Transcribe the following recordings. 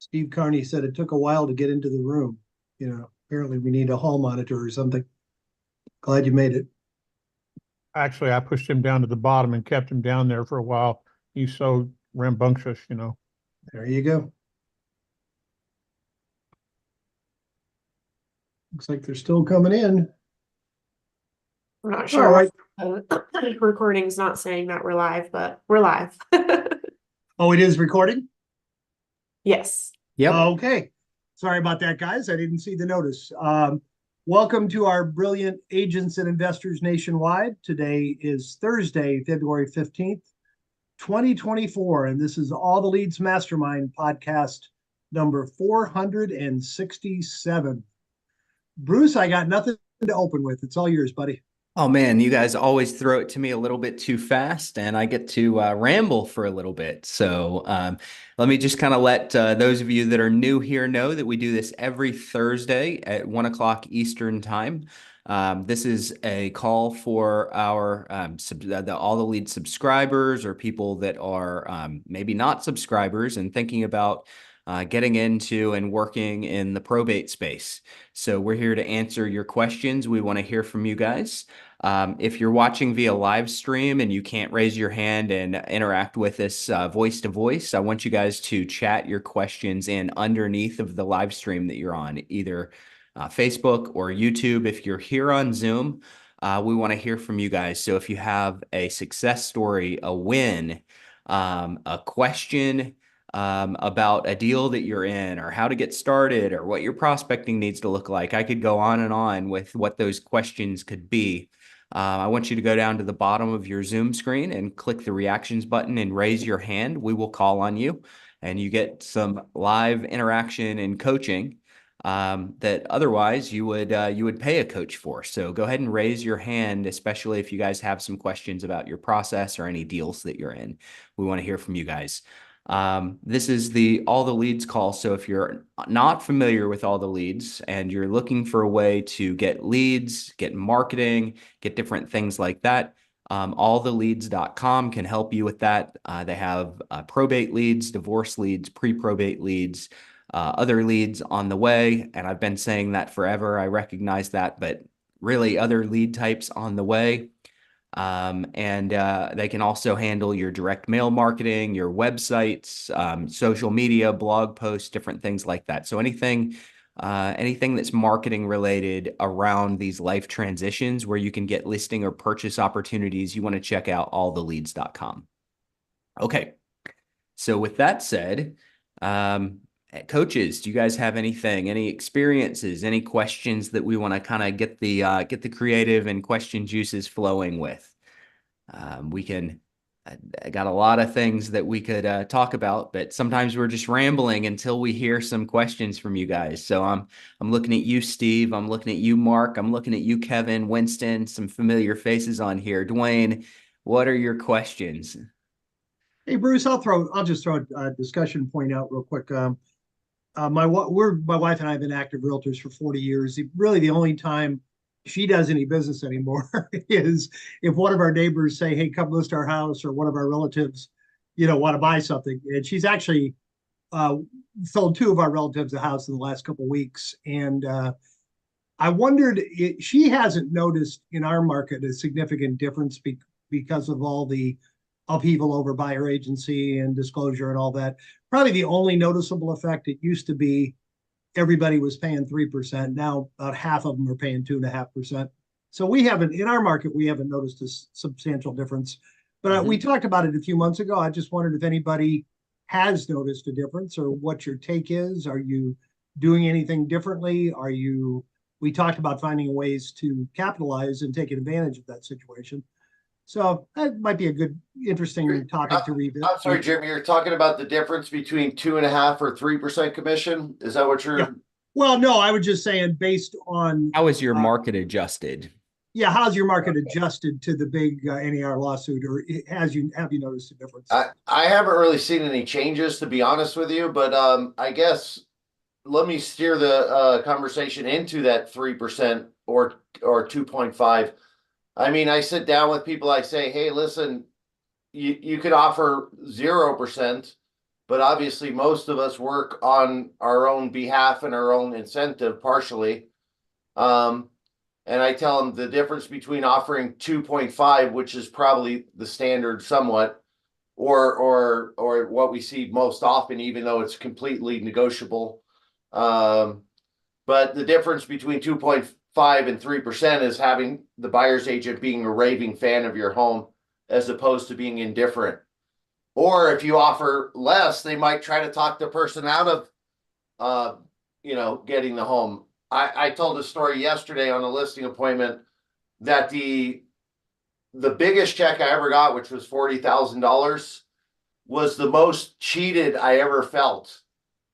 Steve Carney said it took a while to get into the room. Apparently we need a hall monitor or something. Glad you made it. Actually, I pushed him down to the bottom and kept him down there for a while. He's so rambunctious. There you go. Looks like they're still coming in. I'm not All sure right. why recording's not saying that we're live, but we're live. Oh, it is recording? Yes. Yep. Okay. Sorry about that, guys. I didn't see the notice. Welcome to our brilliant agents and investors nationwide. Today is Thursday, February 15th, 2024, and this is All the Leads Mastermind Podcast number 467. Bruce, I got nothing to open with. It's all yours, buddy. Oh man, you guys always throw it to me a little bit too fast, and I get to ramble for a little bit. So let me just kind of let those of you that are new here know that we do this every Thursday at 1 o'clock Eastern time. This is a call for our all the lead subscribers or people that are maybe not subscribers and thinking about getting into and working in the probate space. So we're here to answer your questions. We want to hear from you guys. If you're watching via live stream and you can't raise your hand and interact with us voice to voice, I want you guys to chat your questions in underneath of the live stream that you're on, either Facebook or YouTube. If you're here on Zoom, we want to hear from you guys. So if you have a success story, a win, a question, about a deal that you're in or how to get started or what your prospecting needs to look like. I could go on and on with what those questions could be. I want you to go down to the bottom of your Zoom screen and click the reactions button and raise your hand. We will call on you and you get some live interaction and coaching that otherwise you would pay a coach for. So go ahead and raise your hand, especially if you guys have some questions about your process or any deals that you're in. We want to hear from you guys. This is the All the Leads call. So if you're not familiar with All the Leads and you're looking for a way to get leads, get marketing, get different things like that, alltheleads.com can help you with that. They have probate leads, divorce leads, pre-probate leads, other leads on the way. And I've been saying that forever. I recognize that, but really other lead types on the way. They can also handle your direct mail marketing, your websites, social media, blog posts, different things like that. So anything that's marketing related around these life transitions where you can get listing or purchase opportunities, you want to check out alltheleads.com. Okay. So with that said, coaches, do you guys have any experiences, any questions that we want to kind of get the creative and question juices flowing with? I got a lot of things that we could talk about, but sometimes we're just rambling until we hear some questions from you guys. So I'm looking at you, Steve. I'm looking at you, Mark. I'm looking at you, Kevin, Winston, some familiar faces on here. Dwayne, what are your questions? Hey, Bruce, I'll just throw a discussion point out real quick. My wife and I have been active realtors for 40 years. Really, the only time she does any business anymore is if one of our neighbors say, "Hey, come list our house," or one of our relatives, want to buy something. And she's actually sold two of our relatives a house in the last couple of weeks. And I wondered, she hasn't noticed in our market a significant difference because of all the upheaval over buyer agency and disclosure and all that. Probably the only noticeable effect, it used to be everybody was paying 3%. Now about half of them are paying 2.5%. So in our market, we haven't noticed a substantial difference. But we talked about it a few months ago. I just wondered if anybody has noticed a difference or what your take is. Are you doing anything differently? We talked about finding ways to capitalize and take advantage of that situation. So that might be a good, interesting topic to revisit. I'm sorry, Jim, you're talking about the difference between 2.5% or 3% commission. Is that what you're? Yeah. Well, no, I was just saying based on how is your market adjusted? Yeah, how's your market adjusted to the big NAR lawsuit, or have you noticed a difference? I haven't really seen any changes, to be honest with you, but I guess let me steer the conversation into that 3% or 2.5. I mean, I sit down with people, I say, hey, listen, you could offer 0%, but obviously most of us work on our own behalf and our own incentive partially. And I tell them the difference between offering 2.5, which is probably the standard somewhat, or what we see most often, even though it's completely negotiable. But the difference between 2.5 and 3% is having the buyer's agent being a raving fan of your home as opposed to being indifferent. Or if you offer less, they might try to talk the person out of, getting the home. I told a story yesterday on a listing appointment that the biggest check I ever got, which was $40,000, was the most cheated I ever felt,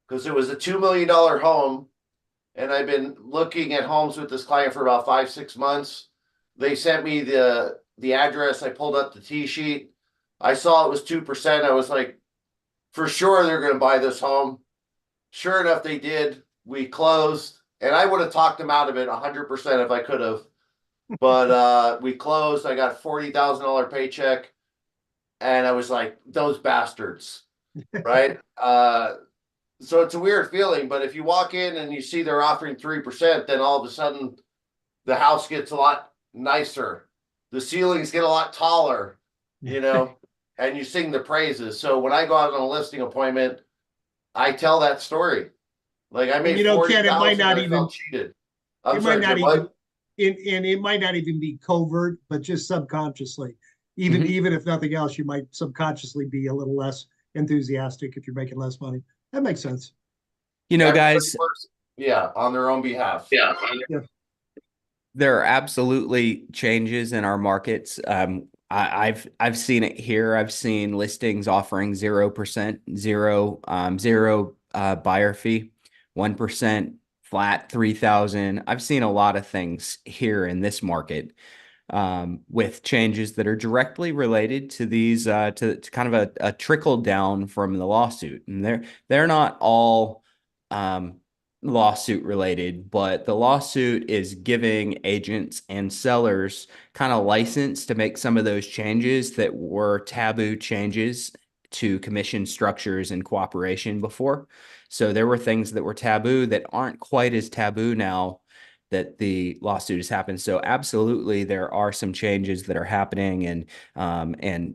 because it was a $2 million home. And I've been looking at homes with this client for about 5-6 months. They sent me the address. I pulled up the T-sheet. I saw it was 2%. I was like, for sure they're going to buy this home. Sure enough, they did. We closed, and I would have talked them out of it 100% if I could have. But we closed. I got $40,000 paycheck, and I was like, those bastards, right? So it's a weird feeling, but if you walk in and you see they're offering 3%, then all of a sudden the house gets a lot nicer. The ceilings get a lot taller, and you sing the praises. So when I go out on a listing appointment, I tell that story. Like, I made Ken, it might not I even felt cheated. I'm it sorry, might not Jim, what? and it might not even be covert, but just subconsciously. Mhm. Even if nothing else, you might subconsciously be a little less enthusiastic if you're making less money. That makes sense. Guys, Yeah, on their own behalf. Yeah. there are absolutely changes in our markets. I've seen it here. I've seen listings offering 0%, zero buyer fee, 1% flat, 3,000. I've seen a lot of things here in this market, with changes that are directly related to these, to kind of a trickle down from the lawsuit, and they're not all lawsuit related, but the lawsuit is giving agents and sellers kind of license to make some of those changes that were taboo changes to commission structures and cooperation before. So there were things that were taboo that aren't quite as taboo now that the lawsuit has happened. So absolutely, there are some changes that are happening and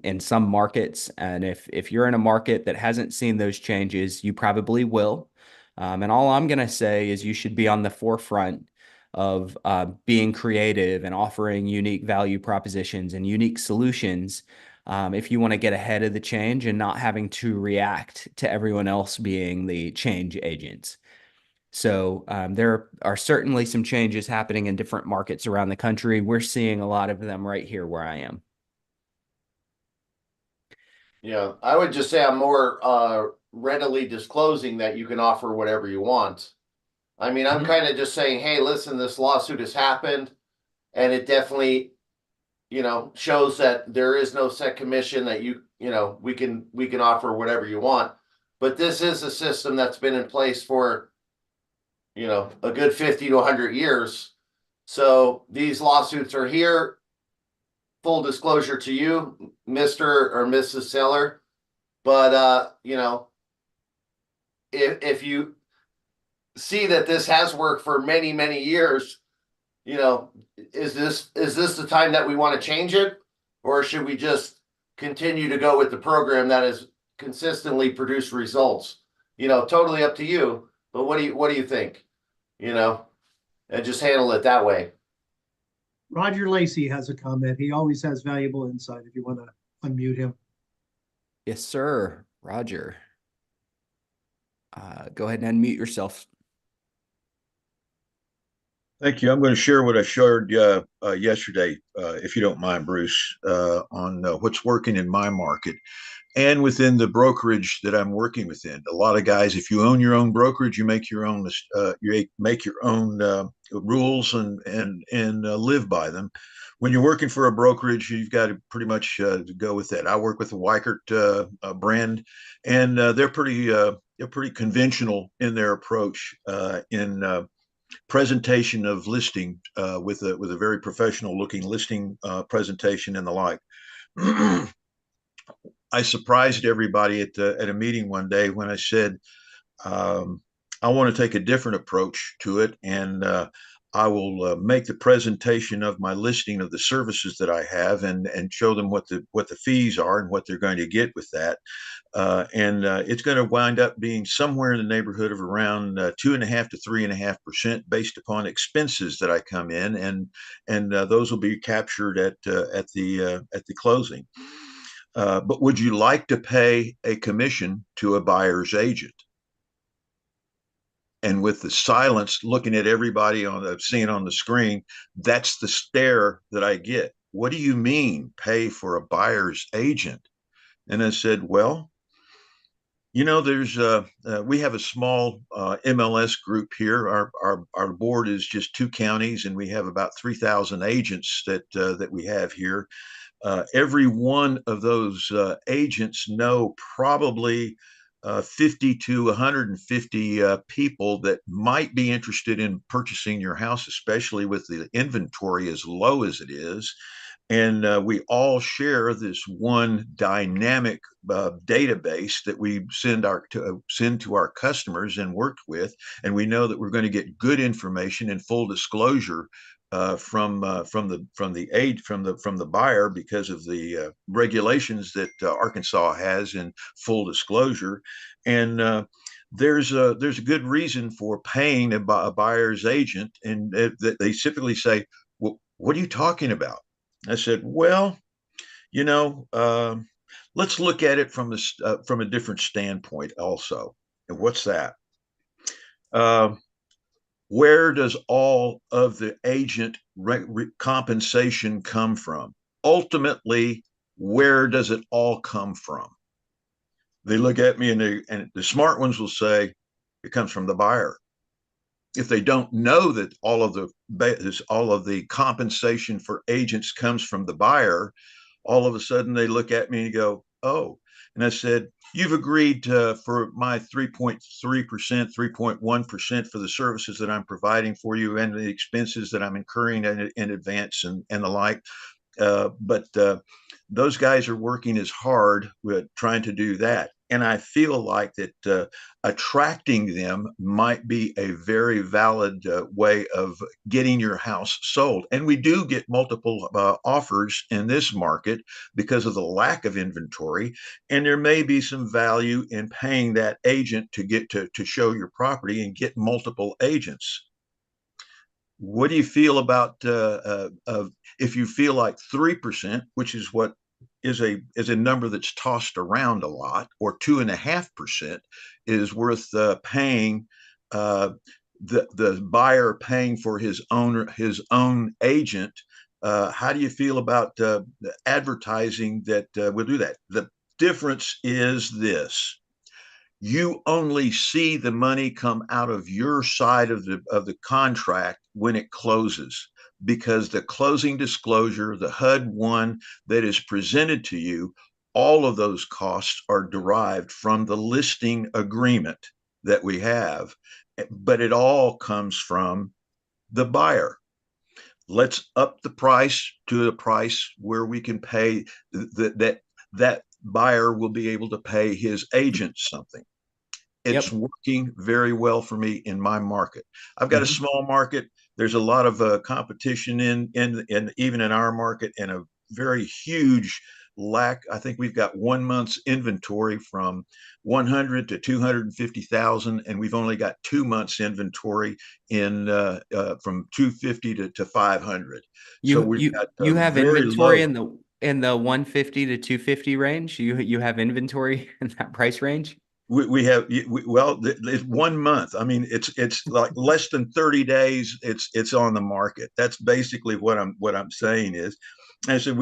in some markets. And if you're in a market that hasn't seen those changes, you probably will. And all I'm going to say is you should be on the forefront of being creative and offering unique value propositions and unique solutions, if you want to get ahead of the change and not having to react to everyone else being the change agents. So there are certainly some changes happening in different markets around the country. We're seeing a lot of them right here where I am. Yeah, I would just say I'm more readily disclosing that you can offer whatever you want. I mean, I'm kind of just saying, hey, listen, this lawsuit has happened, and it definitely, shows that there is no set commission, that we can offer whatever you want. But this is a system that's been in place for, a good 50 to 100 years. So these lawsuits are here. Full disclosure to you, Mr. or Mrs. Seller. But if you see that this has worked for many, many years, is this the time that we want to change it? Or should we just continue to go with the program that has consistently produced results? Totally up to you. But what do you think? And just handle it that way. Roger Lacey has a comment. He always has valuable insight if you want to unmute him. Yes, sir. Roger. Go ahead and unmute yourself. Thank you. I'm going to share what I shared yesterday, if you don't mind, Bruce, on what's working in my market and within the brokerage that I'm working within. A lot of guys, if you own your own brokerage, you make your own rules and live by them. When you're working for a brokerage, you've got to pretty much go with that. I work with the Weichert brand, and they're pretty conventional in their approach in presentation of listing with a very professional looking listing presentation and the like. I surprised everybody at a meeting one day when I said, I want to take a different approach to it, and I will make the presentation of my listing of the services that I have, and show them what the fees are and what they're going to get with that. It's going to wind up being somewhere in the neighborhood of around 2.5% to 3.5% based upon expenses that I come in, and those will be captured at the closing. But would you like to pay a commission to a buyer's agent? And with the silence, looking at everybody seeing on the screen, that's the stare that I get. What do you mean pay for a buyer's agent? And I said, well, there's we have a small MLS group here. Our board is just 2 counties, and we have about 3,000 agents that we have here. Every one of those agents know probably 50 to 150 people that might be interested in purchasing your house, especially with the inventory as low as it is. And we all share this one dynamic database that we send to our customers and work with, and we know that we're going to get good information and full disclosure from the buyer because of the regulations that Arkansas has in full disclosure. And there's a good reason for paying a buyer's agent, and they typically say, well, what are you talking about? I said, well, let's look at it from a different standpoint also. And what's that? Where does all of the agent compensation come from? Ultimately, where does it all come from? They look at me, and the smart ones will say it comes from the buyer. If they don't know that all of the compensation for agents comes from the buyer, all of a sudden they look at me and go, oh. And I said, you've agreed for my 3.3%, 3.1% for the services that I'm providing for you and the expenses that I'm incurring in advance and the like. But those guys are working as hard with trying to do that. And I feel like that attracting them might be a very valid way of getting your house sold. And we do get multiple offers in this market because of the lack of inventory. And there may be some value in paying that agent to get to show your property and get multiple agents. What do you feel about if you feel like 3%, which is what is a number that's tossed around a lot, or 2.5% is worth paying the buyer paying for his own agent? How do you feel about the advertising that will do that? The difference is this: you only see the money come out of your side of the contract when it closes, because the closing disclosure, the HUD-1 that is presented to you, all of those costs are derived from the listing agreement that we have, but it all comes from the buyer. Let's up the price to a price where we can pay that buyer will be able to pay his agent something. It's working very well for me in my market. I've got a small market. There's a lot of competition in even in our market, and a very huge lack. I think we've got 1 month's inventory from 100 to 250,000, and we've only got 2 months inventory in from 250 to 500. So you have inventory in the 150 to 250 range. You have inventory in that price range. We have it's 1 month. I mean, it's like less than 30 days. It's on the market. That's basically what I'm saying is, and so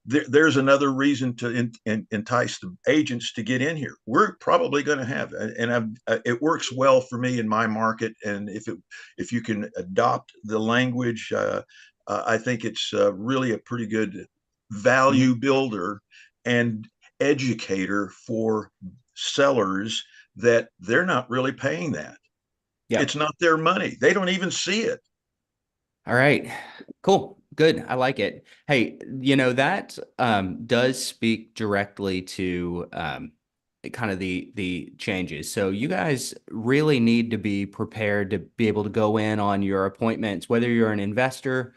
there's another reason to entice the agents to get in here. We're probably going to have, and it works well for me in my market. And if you can adopt the language, I think it's really a pretty good value builder and educator for sellers that they're not really paying that. It's not their money. They don't even see it. All right, cool. Good. I like it. Hey, that does speak directly to kind of the changes. So you guys really need to be prepared to be able to go in on your appointments, whether you're an investor,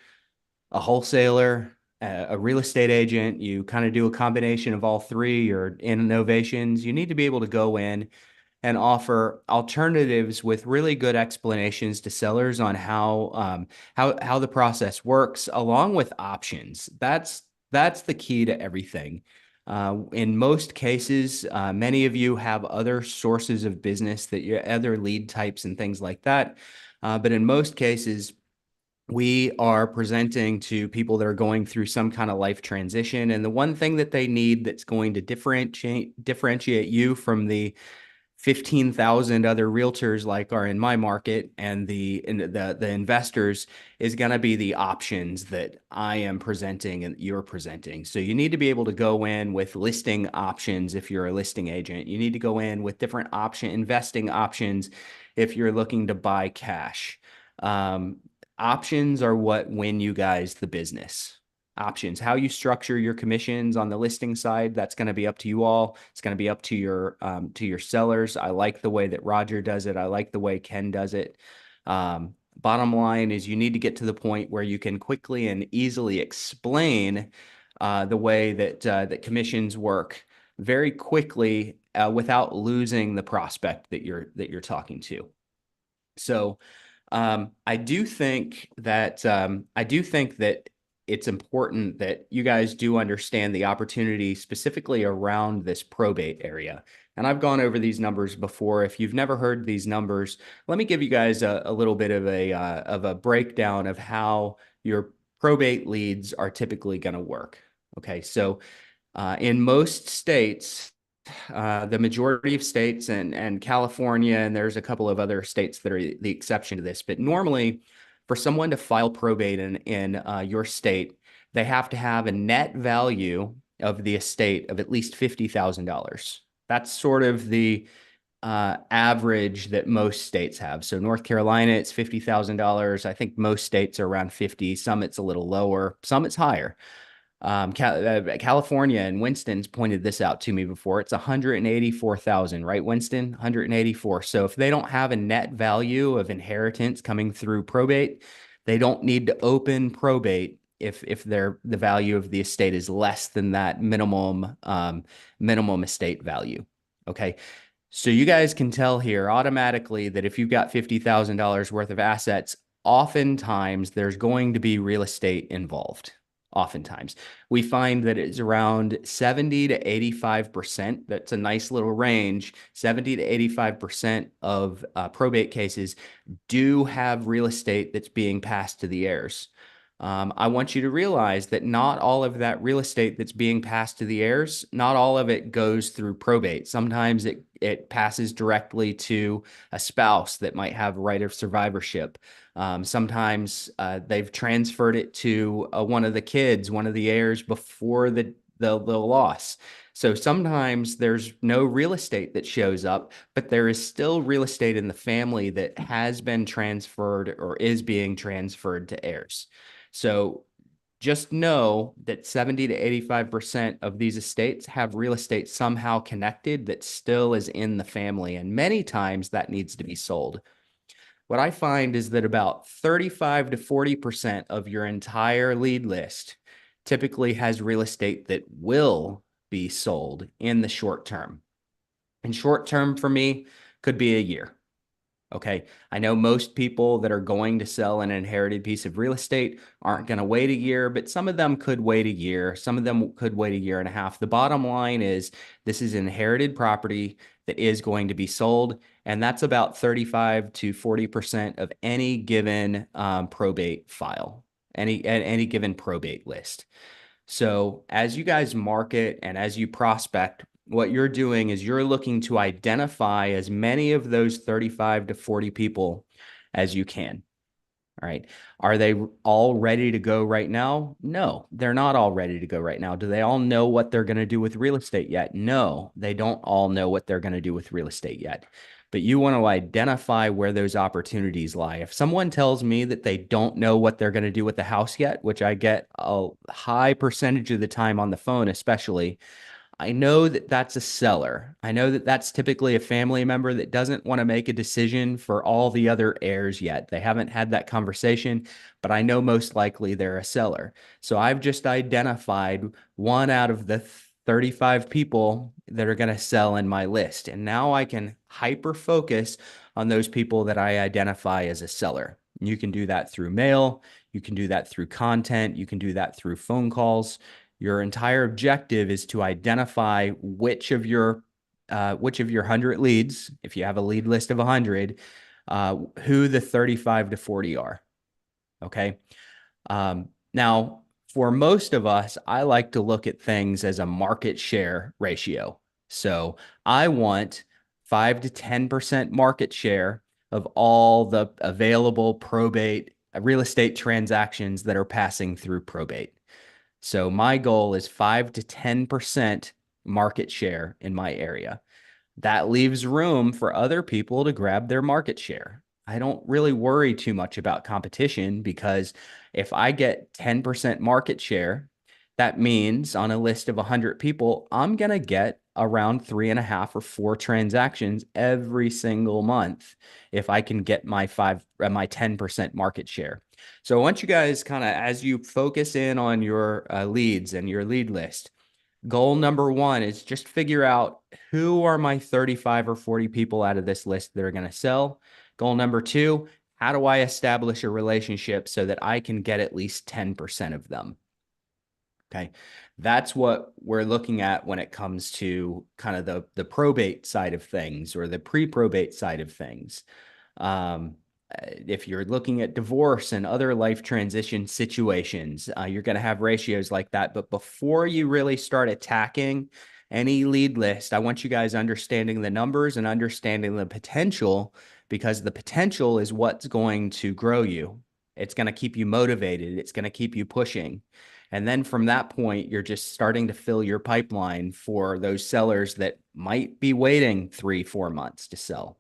a wholesaler, a real estate agent, you kind of do a combination of all three, or innovations. You need to be able to go in and offer alternatives with really good explanations to sellers on how the process works, along with options. That's the key to everything. In most cases, many of you have other sources of business, that you other lead types and things like that. But in most cases, we are presenting to people that are going through some kind of life transition. And the one thing that they need that's going to differentiate you from the 15,000 other realtors like are in my market, and the investors, is going to be the options that I am presenting and you're presenting. So you need to be able to go in with listing options if you're a listing agent. You need to go in with different investing options if you're looking to buy cash. Options are what win you guys the business. Options, how you structure your commissions on the listing side, that's going to be up to you all. It's going to be up to your sellers. I like the way that Roger does it. I like the way Ken does it. Bottom line is, you need to get to the point where you can quickly and easily explain the way that commissions work very quickly, without losing the prospect that you're talking to. So I do think that it's important that you guys do understand the opportunity specifically around this probate area. And I've gone over these numbers before. If you've never heard these numbers, let me give you guys a little bit of a breakdown of how your probate leads are typically going to work. Okay, so in most states, the majority of states, and California, and there's a couple of other states that are the exception to this, but normally for someone to file probate in your state, they have to have a net value of the estate of at least $50,000. That's sort of the average that most states have. So North Carolina, it's $50,000. I think most states are around 50. Some it's a little lower, some it's higher. California, and Winston's pointed this out to me before. It's 184,000, right, Winston? 184. So if they don't have a net value of inheritance coming through probate, they don't need to open probate if the value of the estate is less than that minimum estate value. Okay. So you guys can tell here automatically that if you've got $50,000 worth of assets, oftentimes there's going to be real estate involved. Oftentimes, we find that it's around 70 to 85%. That's a nice little range. 70 to 85% of probate cases do have real estate that's being passed to the heirs. I want you to realize that not all of that real estate that's being passed to the heirs, not all of it goes through probate. Sometimes it passes directly to a spouse that might have right of survivorship. Sometimes they've transferred it to one of the kids, one of the heirs before the loss. So sometimes there's no real estate that shows up, but there is still real estate in the family that has been transferred or is being transferred to heirs. So just know that 70 to 85% of these estates have real estate somehow connected that still is in the family. And many times that needs to be sold. What I find is that about 35 to 40% of your entire lead list typically has real estate that will be sold in the short term. And short term for me could be a year. Okay, I know most people that are going to sell an inherited piece of real estate aren't going to wait a year, but some of them could wait a year. Some of them could wait a year and a half. The bottom line is this is inherited property that is going to be sold, and that's about 35 to 40% of any given probate file, any given probate list. So as you guys market and as you prospect, what you're doing is you're looking to identify as many of those 35 to 40 people as you can. All right. Are they all ready to go right now? No, they're not all ready to go right now. Do they all know what they're going to do with real estate yet? No, they don't all know what they're going to do with real estate yet. but you want to identify where those opportunities lie. If someone tells me that they don't know what they're going to do with the house yet, which I get a high percentage of the time on the phone, especially, I know that that's a seller. I know that that's typically a family member that doesn't want to make a decision for all the other heirs yet. They haven't had that conversation, but I know most likely they're a seller. So I've just identified one out of the 35 people that are going to sell in my list. And now I can hyper focus on those people that I identify as a seller. You can do that through mail. You can do that through content. You can do that through phone calls. Your entire objective is to identify which of your 100 leads, if you have a lead list of 100, who the 35 to 40 are. Okay. Now, for most of us, I like to look at things as a market share ratio. So I want 5 to 10% market share of all the available probate real estate transactions that are passing through probate. So my goal is 5 to 10% market share in my area. That leaves room for other people to grab their market share. I don't really worry too much about competition, because if I get 10% market share, that means on a list of 100 people, I'm going to get around 3.5 or 4 transactions every single month if I can get my 10% market share. So I want you guys kind of, as you focus in on your leads and your lead list, goal number 1 is just figure out who are my 35 or 40 people out of this list that are going to sell. Goal number 2, how do I establish a relationship so that I can get at least 10% of them? Okay. That's what we're looking at when it comes to kind of the probate side of things, or the pre-probate side of things. If you're looking at divorce and other life transition situations, you're going to have ratios like that. But before you really start attacking any lead list, I want you guys understanding the numbers and understanding the potential, because the potential is what's going to grow you. It's going to keep you motivated. It's going to keep you pushing. And then from that point, you're just starting to fill your pipeline for those sellers that might be waiting 3-4 months to sell.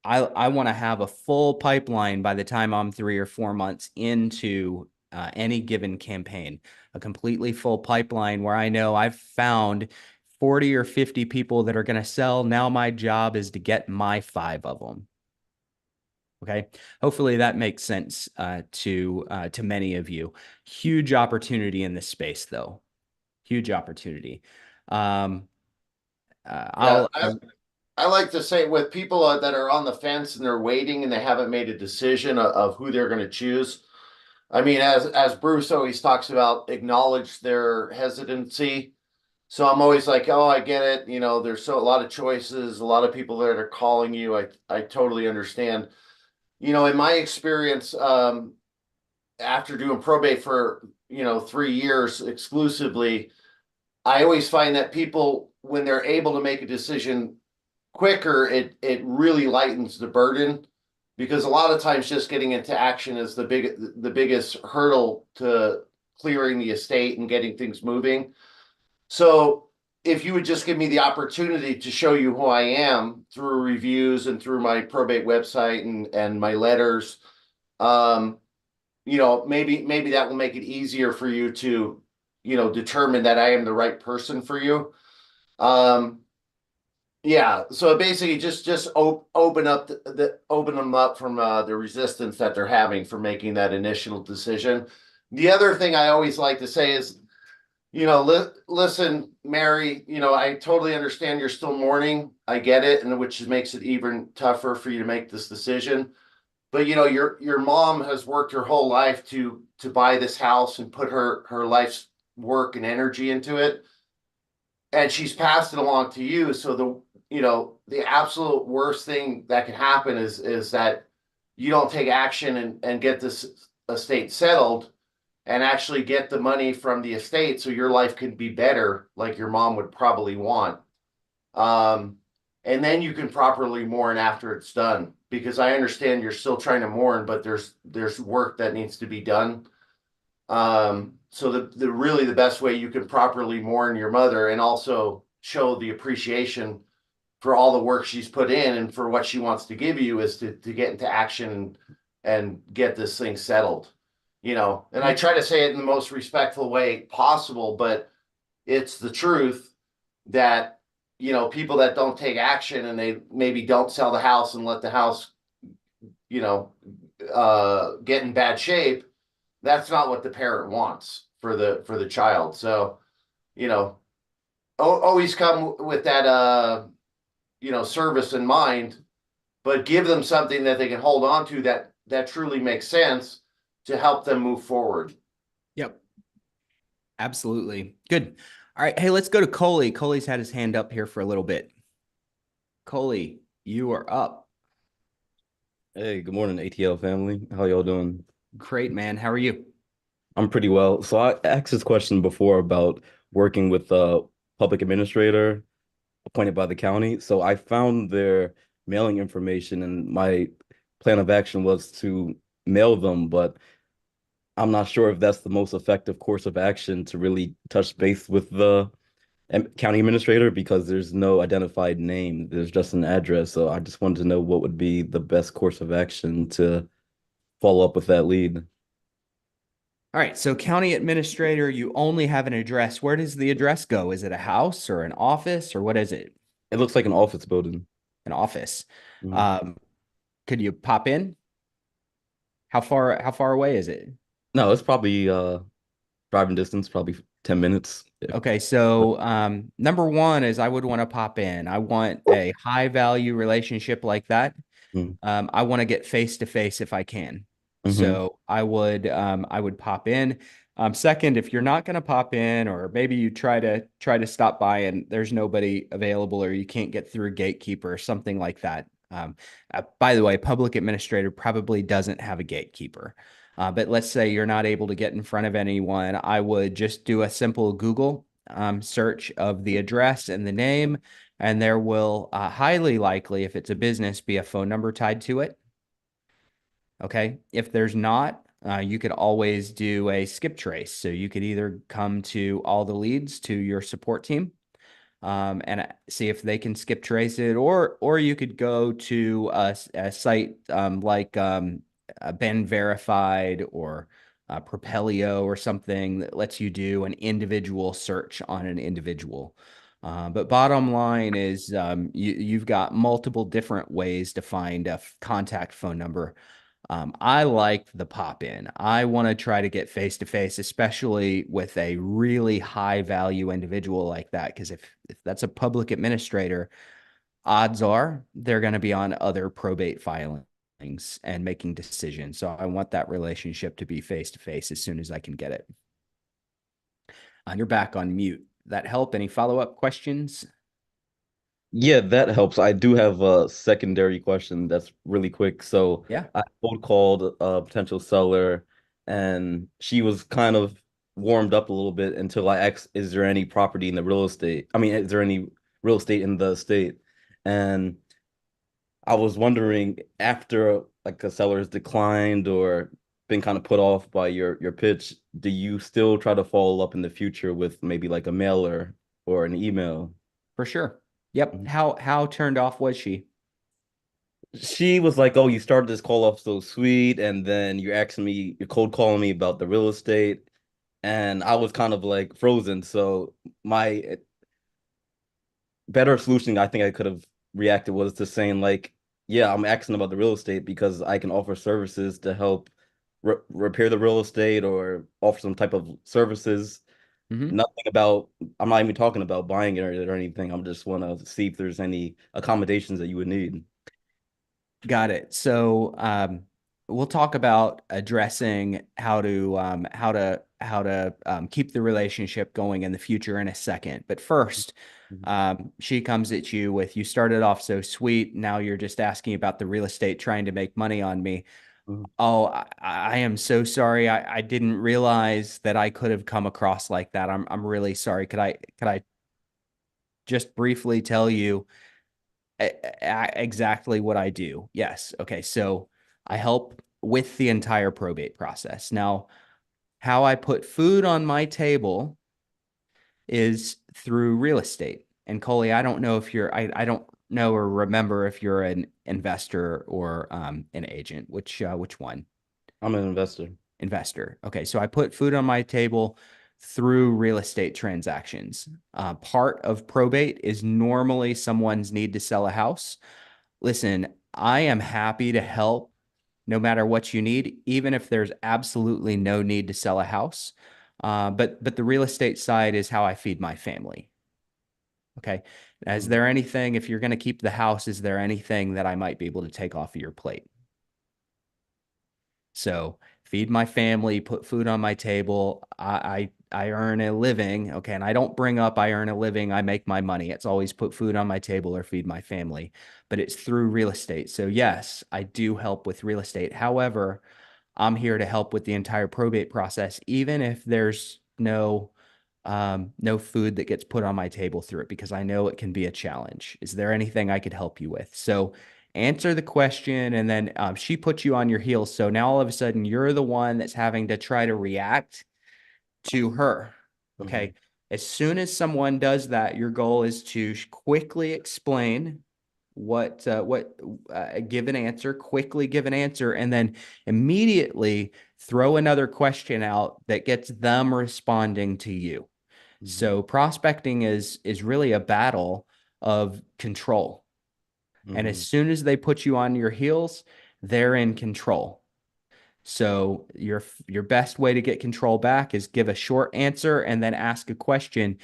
I want to have a full pipeline by the time I'm 3 or 4 months into any given campaign, a completely full pipeline where I know I've found 40 or 50 people that are going to sell. Now my job is to get my 5 of them. Okay. Hopefully that makes sense to many of you. Huge opportunity in this space, though. Huge opportunity. I like to say, with people that are on the fence and they're waiting and they haven't made a decision of who they're going to choose. I mean, as Bruce always talks about, acknowledge their hesitancy. So I'm always like, oh, I get it. You know, there's a lot of choices, a lot of people that are calling you. I totally understand. You know, in my experience, after doing probate for, 3 years exclusively, I always find that people, when they're able to make a decision quicker, it really lightens the burden, because a lot of times just getting into action is the biggest hurdle to clearing the estate and getting things moving. So if you would just give me the opportunity to show you who I am through reviews and through my probate website and my letters, maybe that will make it easier for you to, determine that I am the right person for you. Yeah, so basically just open them up from the resistance that they're having for making that initial decision. The other thing I always like to say is, listen, Mary, I totally understand you're still mourning. I get it, and which makes it even tougher for you to make this decision. But your mom has worked her whole life to buy this house and put her life's work and energy into it, and she's passed it along to you. So the absolute worst thing that can happen is that you don't take action and get this estate settled and actually get the money from the estate so your life can be better, like your mom would probably want. And then you can properly mourn after it's done, because I understand you're still trying to mourn, but there's work that needs to be done. So the best way you can properly mourn your mother and also show the appreciation for all the work she's put in and for what she wants to give you is to get into action and get this thing settled, you know. And I try to say it in the most respectful way possible, but it's the truth that, you know, people that don't take action and they maybe don't sell the house and let the house, you know, get in bad shape, that's not what the parent wants for the child. So, you know, always come with that you know, service in mind, but give them something that they can hold on to that truly makes sense to help them move forward. Yep. Absolutely. Good. All right. Hey, let's go to Coley. Coley's had his hand up here for a little bit. Coley, you are up. Hey, good morning, ATL family. How y'all doing? Great, man. How are you? I'm pretty well. So I asked this question before about working with a public administrator appointed by the county. So I found their mailing information, and my plan of action was to mail them, but I'm not sure if that's the most effective course of action to really touch base with the county administrator, because there's no identified name. There's just an address. So I just wanted to know what would be the best course of action to follow up with that lead. All right. So county administrator, you only have an address. Where does the address go? Is it a house or an office or what is it? It looks like an office building. An office. Mhm. Could you pop in? How far away is it? No, it's probably driving distance, probably 10 minutes. Okay, so number one is I would want to pop in. I want a high value relationship like that. Mhm. I want to get face to face if I can. Mhm. So I would pop in. Second, if you're not going to pop in, or maybe you try to stop by and there's nobody available, or you can't get through a gatekeeper or something like that. By the way, public administrator probably doesn't have a gatekeeper. But let's say you're not able to get in front of anyone, I would just do a simple Google search of the address and the name, and there will highly likely, if it's a business, be a phone number tied to it. Okay. If there's not, you could always do a skip trace. So you could either come to all the leads to your support team and see if they can skip trace it, or you could go to a site like Ben Verified or Propelio or something that lets you do an individual search on an individual. But bottom line is you've got multiple different ways to find a contact phone number. I like the pop in. I want to try to get face to face, especially with a really high value individual like that. Because if that's a public administrator, odds are they're going to be on other probate filings and making decisions. So I want that relationship to be face to face as soon as I can get it. You're back on mute. That help? Any follow-up questions? Yeah, that helps. I do have a secondary question that's really quick. So Yeah. I cold called a potential seller, and she was kind of warmed up a little bit until I asked, is there any property in the real estate? I mean, is there any real estate in the state? And I was wondering, after like a seller has declined or been kind of put off by your pitch, do you still try to follow up in the future with maybe like a mailer or an email? For sure. Yep. Mhm. How turned off was she? She was like, "Oh, you started this call off so sweet, and then you're cold calling me about the real estate," and I was kind of like frozen. So my better solution, I think I could have reacted, was to saying like, "Yeah, I'm asking about the real estate because I can offer services to help repair the real estate or offer some type of services." Mhm. Nothing about, I'm not even talking about buying it or anything. I'm just want to see if there's any accommodations that you would need. Got it. So we'll talk about addressing how to keep the relationship going in the future in a second. But first, she comes at you with, you started off so sweet. Now you're just asking about the real estate, trying to make money on me. Mhm. Oh, I am so sorry. I didn't realize that I could have come across like that. I'm really sorry. Could I just briefly tell you exactly what I do? Yes. Okay. So I help with the entire probate process. Now, how I put food on my table is through real estate. And Coley, I don't know if I don't know or remember if you're an investor or an agent. Which one? I'm an investor. Investor. Okay, so I put food on my table through real estate transactions. Part of probate is normally someone's need to sell a house. Listen, I am happy to help no matter what you need, even if there's absolutely no need to sell a house. But the real estate side is how I feed my family. Okay. Is there anything, if you're going to keep the house, is there anything that I might be able to take off of your plate? So feed my family, put food on my table. I earn a living. Okay. And I don't bring up I earn a living, I make my money. It's always put food on my table or feed my family, but it's through real estate. So yes, I do help with real estate. However, I'm here to help with the entire probate process, even if there's no food that gets put on my table through it, because I know it can be a challenge. Is there anything I could help you with? So answer the question, and then she puts you on your heels. So now all of a sudden you're the one that's having to try to react to her. Okay. As soon as someone does that, your goal is to quickly explain give an answer, quickly give an answer, and then immediately throw another question out that gets them responding to you. So prospecting is really a battle of control. And as soon as they put you on your heels, they're in control. So your best way to get control back is give a short answer and then ask a question,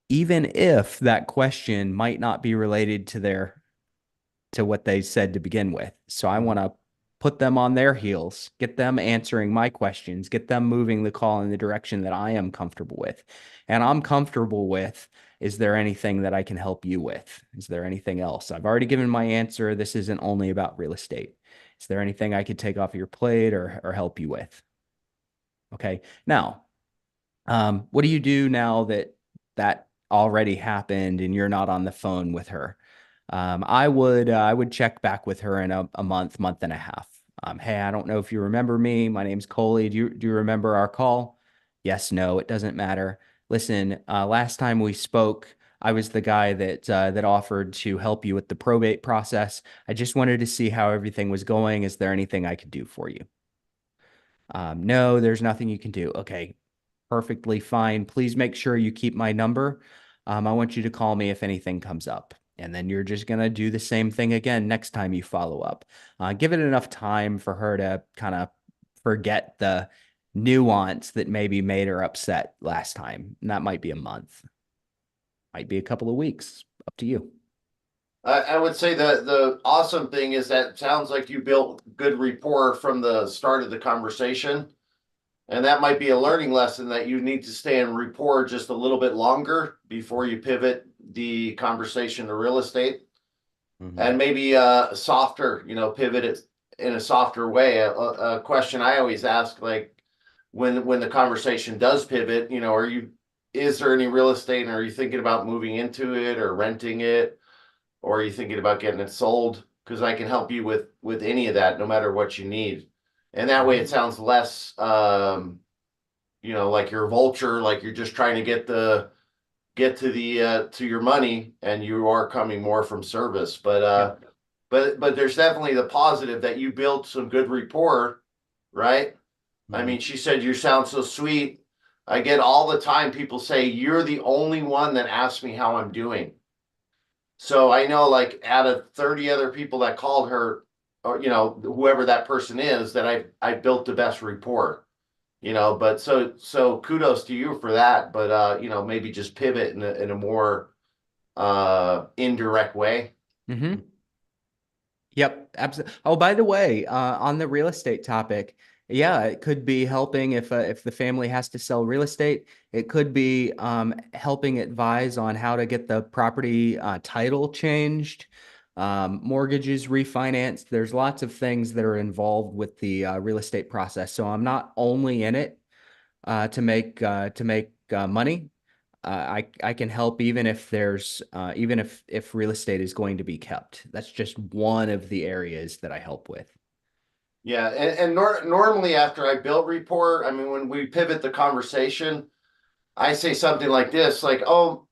even if that question might not be related to what they said to begin with. So I want to put them on their heels, get them answering my questions, get them moving the call in the direction that I am comfortable with. And I'm comfortable with, is there anything that I can help you with? Is there anything else? I've already given my answer. This isn't only about real estate. Is there anything I could take off your plate or help you with? Okay. Now, what do you do now that already happened and you're not on the phone with her? I would check back with her in a month and a half. Hey, I don't know if you remember me. My name's Coley. Do you remember our call? Yes, no, it doesn't matter. Listen, last time we spoke, I was the guy that offered to help you with the probate process. I just wanted to see how everything was going. Is there anything I could do for you? No, there's nothing you can do. Okay, perfectly fine. Please make sure you keep my number. I want you to call me if anything comes up. And then you're just going to do the same thing again next time you follow up. Give it enough time for her to kind of forget the nuance that maybe made her upset last time. And that might be a month, might be a couple of weeks, up to you. I would say the awesome thing is that it sounds like you built good rapport from the start of the conversation. And that might be a learning lesson that you need to stay in rapport just a little bit longer before you pivot the conversation to real estate. And maybe softer, pivot it in a softer way. A question I always ask, like when the conversation does pivot, is there any real estate, and are you thinking about moving into it or renting it? Or are you thinking about getting it sold? Because I can help you with any of that, no matter what you need. And that way it sounds less, like you're a vulture, like you're just trying to get to your money, and you are coming more from service. But there's definitely the positive that you built some good rapport, right? I mean, she said, you sound so sweet. I get all the time people say, you're the only one that asks me how I'm doing. So I know, like, out of 30 other people that called her, or whoever that person is, that I built the best rapport. But so kudos to you for that. But maybe just pivot in a more indirect way. Yep, absolutely. Oh, by the way, on the real estate topic, yeah, it could be helping if the family has to sell real estate. It could be helping advise on how to get the property title changed, mortgages refinanced. There's lots of things that are involved with the real estate process. So I'm not only in it to make money. I can help even if there's even if real estate is going to be kept. That's just one of the areas that I help with. Yeah, and normally after I build rapport, I mean, when we pivot the conversation, I say something like this, like, oh,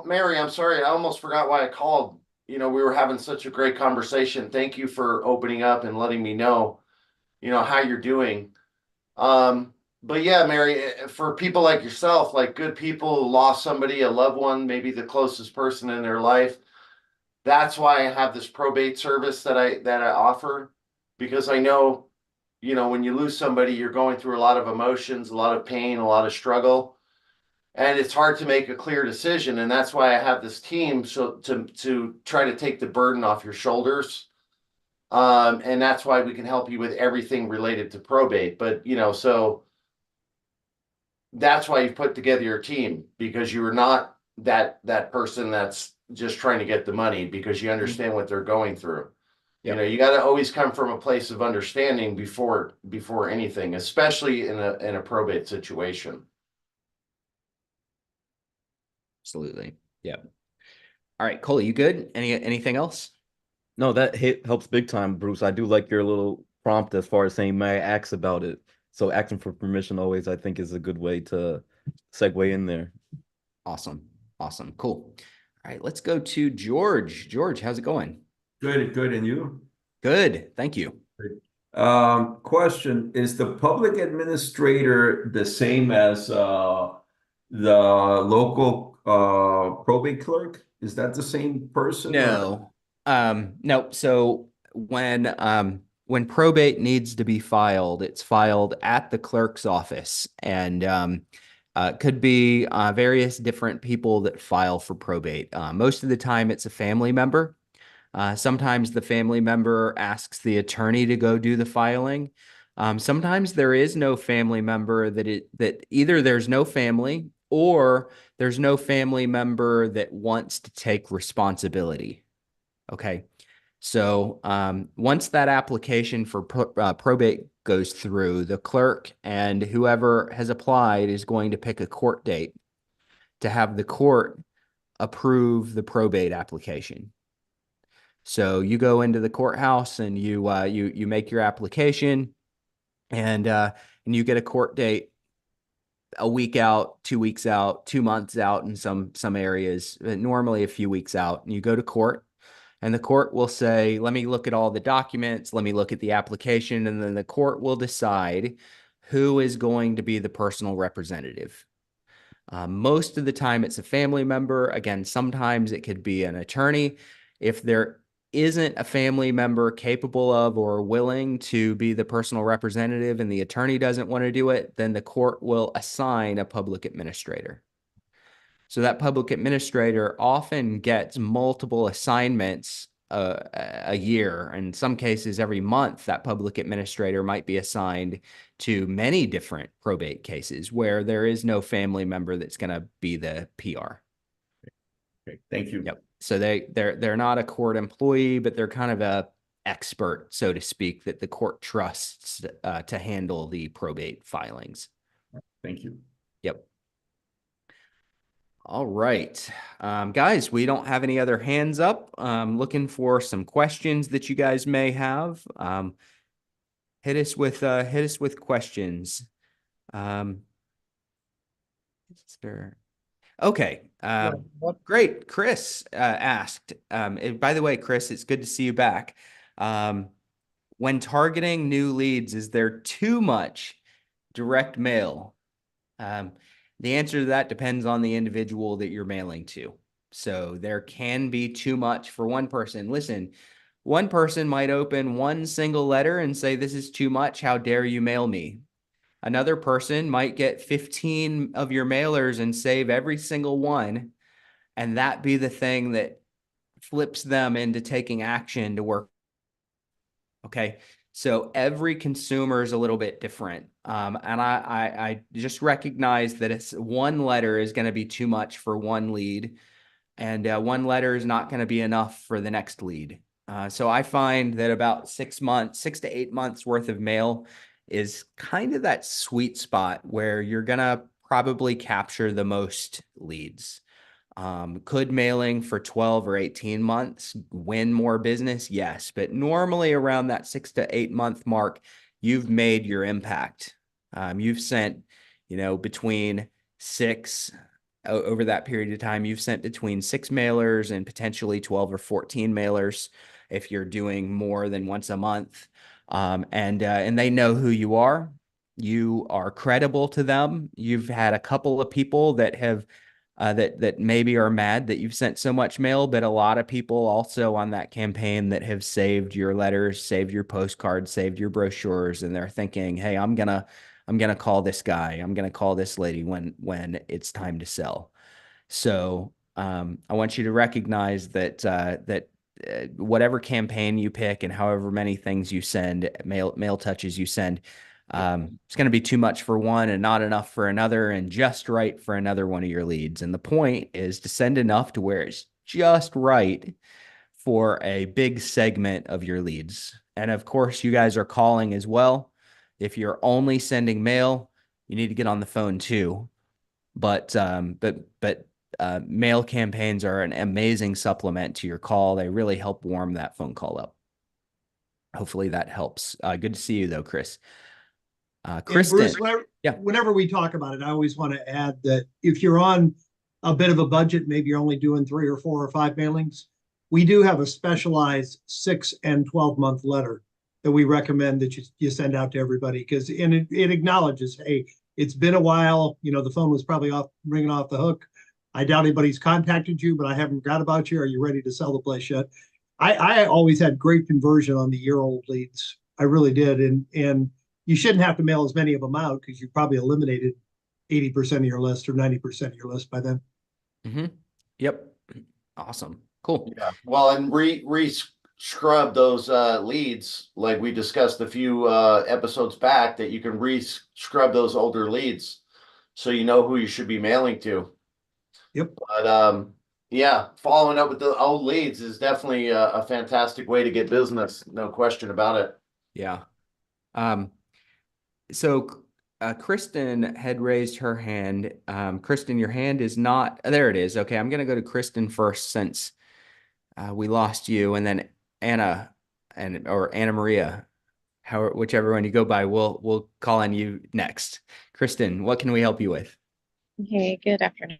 Mary, I'm sorry, I almost forgot why I called. we were having such a great conversation. Thank you for opening up and letting me know, how you're doing. But yeah, Mary, for people like yourself, like good people who lost somebody, a loved one, maybe the closest person in their life, that's why I have this probate service that I offer, because I know, when you lose somebody, you're going through a lot of emotions, a lot of pain, a lot of struggle, and it's hard to make a clear decision. And that's why I have this team, so to try to take the burden off your shoulders. And that's why we can help you with everything related to probate. But so that's why you've put together your team, because you are not that person that's just trying to get the money, because you understand what they're going through. Yep. You got to always come from a place of understanding before anything, especially in a probate situation. Absolutely. Yeah. All right, Cole, you good? Anything else? No, that helps big time, Bruce. I do like your little prompt as far as saying, may I ask about it? So asking for permission always, I think, is a good way to segue in there. Awesome. Cool. All right, let's go to George. George, how's it going? Good. And you? Good. Thank you. Question, is the public administrator the same as the local probate clerk? Is that the same person? No. No. So when probate needs to be filed, it's filed at the clerk's office, and could be various different people that file for probate. Most of the time, it's a family member. Sometimes the family member asks the attorney to go do the filing. Sometimes there is no family member that either there's no family or there's no family member that wants to take responsibility. Okay. So once that application for probate goes through, the clerk and whoever has applied is going to pick a court date to have the court approve the probate application. So you go into the courthouse and you make your application, and you get a court date a week out, 2 weeks out, 2 months out in some areas, but normally a few weeks out. And you go to court, and the court will say, let me look at all the documents, let me look at the application, and then the court will decide who is going to be the personal representative. Most of the time it's a family member. Again, sometimes it could be an attorney. If there isn't a family member capable of or willing to be the personal representative and the attorney doesn't want to do it, then the court will assign a public administrator. So that public administrator often gets multiple assignments a year. In some cases, every month, that public administrator might be assigned to many different probate cases where there is no family member that's going to be the PR. Okay, thank you. Yep. So they're not a court employee, but they're kind of a expert, so to speak, that the court trusts to handle the probate filings. Thank you. Yep. All right, guys, we don't have any other hands up. Looking for some questions that you guys may have. Hit us with questions. Okay. Great. Chris asked, by the way, Chris, it's good to see you back. When targeting new leads, is there too much direct mail? The answer to that depends on the individual that you're mailing to. So there can be too much for one person. Listen, one person might open one single letter and say, this is too much. How dare you mail me? Another person might get 15 of your mailers and save every single one, and that be the thing that flips them into taking action to work. Okay, so every consumer is a little bit different, and I just recognize that it's one letter is going to be too much for one lead, and one letter is not going to be enough for the next lead. So I find that about 6 to 8 months worth of mail is kind of that sweet spot where you're going to probably capture the most leads. Could mailing for 12 or 18 months win more business? Yes, but normally around that 6 to 8 month mark, you've made your impact. You've sent, between 6 over that period of time, you've sent between 6 mailers and potentially 12 or 14 mailers if you're doing more than once a month. And they know who you are. You are credible to them. You've had a couple of people that have that maybe are mad that you've sent so much mail, but a lot of people also on that campaign that have saved your letters, saved your postcards, saved your brochures, and they're thinking, "Hey, I'm gonna call this guy. I'm gonna call this lady when it's time to sell." So I want you to recognize that whatever campaign you pick and however many things you send, mail touches you send, it's going to be too much for one and not enough for another and just right for another one of your leads. And the point is to send enough to where it's just right for a big segment of your leads. And of course, you guys are calling as well. If you're only sending mail, you need to get on the phone too. But mail campaigns are an amazing supplement to your call. They really help warm that phone call up. Hopefully that helps. Good to see you though, Chris. Kristen. Bruce, Yeah. whenever we talk about it, I always want to add that if you're on a bit of a budget, maybe you're only doing 3 or 4 or 5 mailings, we do have a specialized 6 and 12-month letter that we recommend that you send out to everybody, because it acknowledges, hey, it's been a while. The phone was probably ringing off the hook. I doubt anybody's contacted you, but I haven't forgot about you. Are you ready to sell the place yet? I always had great conversion on the year-old leads. I really did. And you shouldn't have to mail as many of them out because you probably eliminated 80% of your list or 90% of your list by then. Mm-hmm. Yep. Awesome. Cool. Yeah. Well, and scrub those leads like we discussed a few episodes back, that you can scrub those older leads so you know who you should be mailing to. Yep. But yeah, following up with the old leads is definitely a fantastic way to get business. No question about it. Yeah. So Kristen had raised her hand. Kristen, your hand is not there. It is. Okay. I'm going to go to Kristen first since we lost you, and then Anna or Anna Maria, whichever one you go by, we'll call on you next. Kristen, what can we help you with? Hey, good afternoon.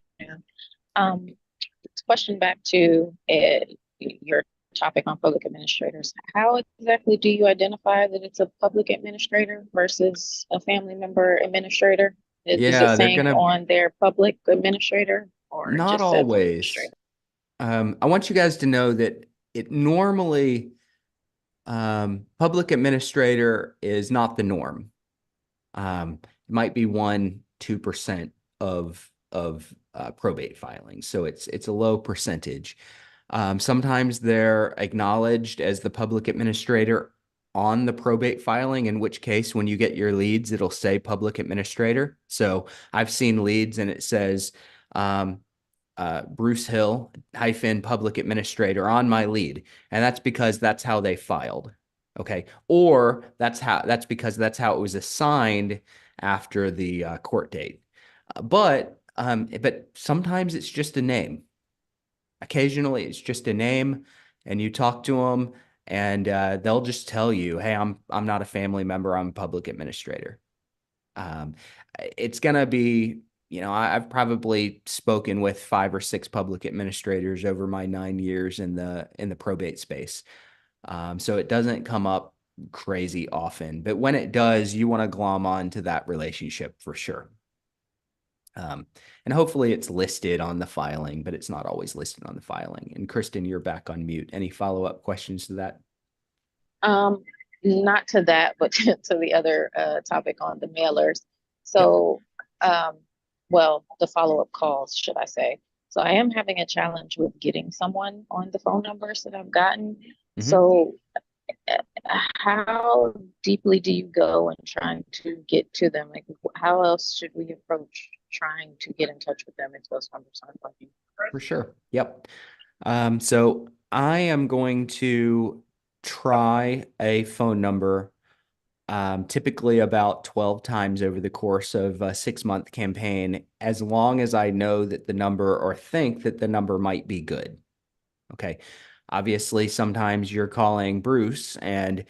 Question back to your topic on public administrators. How exactly do you identify that it's a public administrator versus a family member administrator? Is it saying on their public administrator, or not just always? I want you guys to know that it normally public administrator is not the norm. It might be 1-2% of probate filings, so it's a low percentage. Sometimes they're acknowledged as the public administrator on the probate filing, in which case when you get your leads, it'll say public administrator. So I've seen leads and it says Bruce Hill - public administrator on my lead. And that's because that's how they filed. Okay. Or that's because that's how it was assigned after the court date. But sometimes it's just a name. Occasionally it's just a name, and you talk to them and they'll just tell you, hey, I'm not a family member, I'm a public administrator. It's going to be, I've probably spoken with 5 or 6 public administrators over my 9 years in the probate space. So it doesn't come up crazy often, but when it does, you want to glom on to that relationship for sure. And hopefully it's listed on the filing, but it's not always listed on the filing. And Kristen, you're back on mute. Any follow-up questions to that? Not to that, but to the other topic on the mailers. So, well, the follow-up calls, should I say. So I am having a challenge with getting someone on the phone numbers that I've gotten. Mm-hmm. So how deeply do you go in trying to get to them? Like, how else should we approach trying to get in touch with them if those numbers aren't working? For sure. Yep. So I am going to try a phone number typically about 12 times over the course of a 6-month campaign, as long as I know that the number or think that the number might be good. Okay. Obviously, sometimes you're calling Bruce and